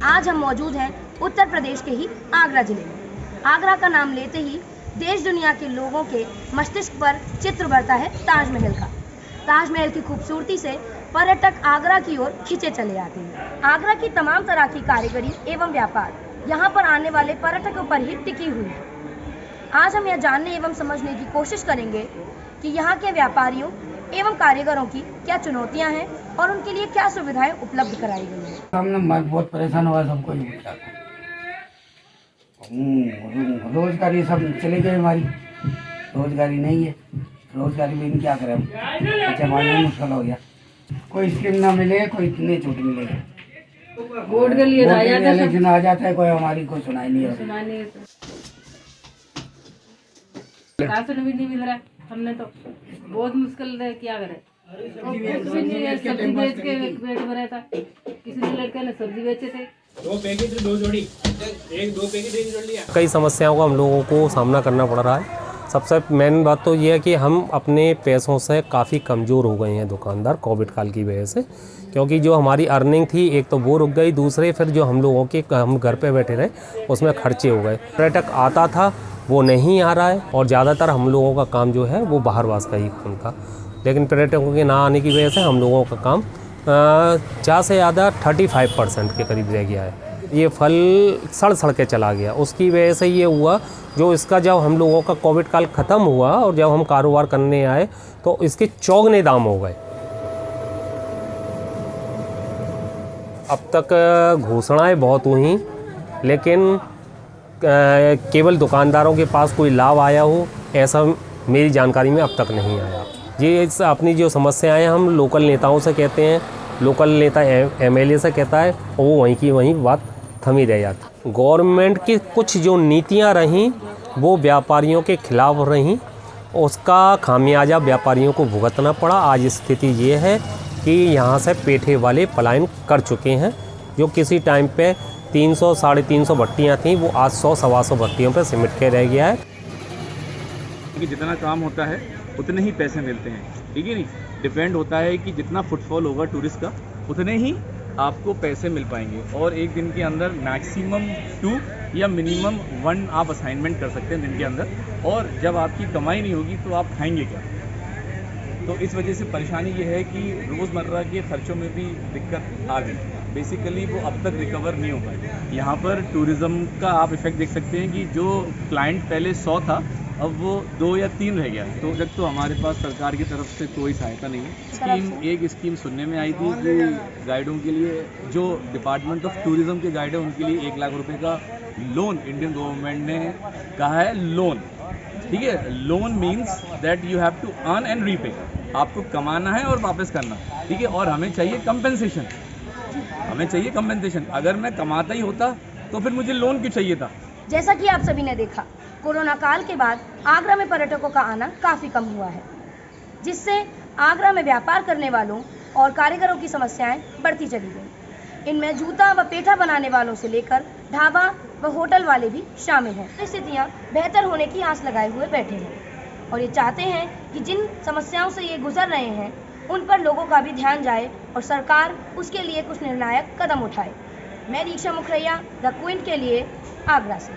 आज हम मौजूद हैं उत्तर प्रदेश के ही आगरा जिले में। आगरा का नाम लेते ही देश दुनिया के लोगों के मस्तिष्क पर चित्र बढ़ता है ताजमहल का। ताजमहल की खूबसूरती से पर्यटक आगरा की ओर खिंचे चले आते हैं। आगरा की तमाम तरह की कारीगरी एवं व्यापार यहाँ पर आने वाले पर्यटकों पर ही टिकी हुई है। आज हम यह जानने एवं समझने की कोशिश करेंगे कि यहाँ के व्यापारियों एवं कारीगरों की क्या चुनौतियाँ हैं और उनके लिए क्या सुविधाएं उपलब्ध कराई गई हैं। हमने बहुत परेशान हुआ, सबको रोजगारी सब चले गए, हमारी रोजगारी नहीं है। रोजगारी में क्या करें, अच्छा मानना मुश्किल हो गया। कोई स्कीम ना मिले, कोई इतनी छूट मिलेगी। वोट के लिए इलेक्शन आ जाता है, कोई हमारी कोई सुनाई नहीं है। राशन भी नहीं मिल रहा है, हमने तो बहुत मुश्किल है, क्या करें। सब्जी बेच के पेट भरा था, किसी लड़के ने सब्जी बेचे थे, 2 पैकेट 2 जोड़ी, 2 पैकेट 1 जोड़ लिया। कई समस्याओं का हम लोगों को सामना करना पड़ रहा है। सबसे मेन बात तो ये है कि हम अपने पैसों से काफ़ी कमज़ोर हो गए हैं दुकानदार, कोविड काल की वजह से। क्योंकि जो हमारी अर्निंग थी, एक तो वो रुक गई, दूसरे फिर जो हम लोगों के हम घर पे बैठे रहे उसमें खर्चे हो गए। पर्यटक आता था वो नहीं आ रहा है और ज़्यादातर हम लोगों का काम जो है वो बाहर वास का ही काम था। लेकिन पर्यटकों के ना आने की वजह से हम लोगों का काम ज़्यादा से ज़्यादा 35% के करीब रह गया है। ये फल सड़ के चला गया। उसकी वजह से ये हुआ, जो इसका जब हम लोगों का कोविड काल ख़त्म हुआ और जब हम कारोबार करने आए तो इसके चौगने दाम हो गए। अब तक घोषणाएं बहुत हुई, लेकिन केवल दुकानदारों के पास कोई लाभ आया हो ऐसा मेरी जानकारी में अब तक नहीं आया। ये अपनी जो समस्याएं हम लोकल नेताओं से कहते हैं, लोकल नेता MLA से कहता है और वो वहीं की वहीं बात थमी रह जाती। गवर्नमेंट की कुछ जो नीतियां रहीं वो व्यापारियों के खिलाफ रहीं, उसका खामियाजा व्यापारियों को भुगतना पड़ा। आज स्थिति ये है कि यहाँ से पेठे वाले पलायन कर चुके हैं। जो किसी टाइम पे 300 साढ़े 300 भट्टियाँ थीं, वो आज 100 सवा 100 भट्टियों पर सिमट के रह गया है। कि जितना काम होता है उतने ही पैसे मिलते हैं, ठीक है नहीं। डिपेंड होता है कि जितना फुटफॉल होगा टूरिस्ट का, उतने ही आपको पैसे मिल पाएंगे। और एक दिन के अंदर मैक्सिमम 2 या मिनिमम 1 आप असाइनमेंट कर सकते हैं दिन के अंदर। और जब आपकी कमाई नहीं होगी तो आप खाएंगे क्या? तो इस वजह से परेशानी ये है कि रोज़मर्रा के खर्चों में भी दिक्कत आ गई। बेसिकली वो अब तक रिकवर नहीं हो पाए। यहाँ पर टूरिज़्म का आप इफेक्ट देख सकते हैं कि जो क्लाइंट पहले 100 था, अब वो 2 या 3 रह गया। तो जब तो हमारे पास सरकार की तरफ से कोई सहायता नहीं है। एक स्कीम सुनने में आई थी कि गाइडों के लिए, जो डिपार्टमेंट ऑफ टूरिज़्म के गाइड है उनके लिए 1 लाख रुपए का लोन इंडियन गवर्नमेंट ने कहा है। लोन, ठीक है। Loan means that you have to earn and repay. आपको कमाना है और वापस करना, ठीक है। और हमें चाहिए कंपेंसेशन, हमें चाहिए कंपेंसेशन। अगर मैं कमाता ही होता तो फिर मुझे लोन क्यों चाहिए था? जैसा कि आप सभी ने देखा, कोरोना काल के बाद आगरा में पर्यटकों का आना काफ़ी कम हुआ है, जिससे आगरा में व्यापार करने वालों और कारीगरों की समस्याएं बढ़ती चली गई। इनमें जूता व पेठा बनाने वालों से लेकर ढाबा व होटल वाले भी शामिल हैं। स्थितियां बेहतर होने की आस लगाए हुए बैठे हैं और ये चाहते हैं कि जिन समस्याओं से ये गुजर रहे हैं उन पर लोगों का भी ध्यान जाए और सरकार उसके लिए कुछ निर्णायक कदम उठाए। मैं दीक्षा मुखरिया, द क्विंट के लिए आगरा से।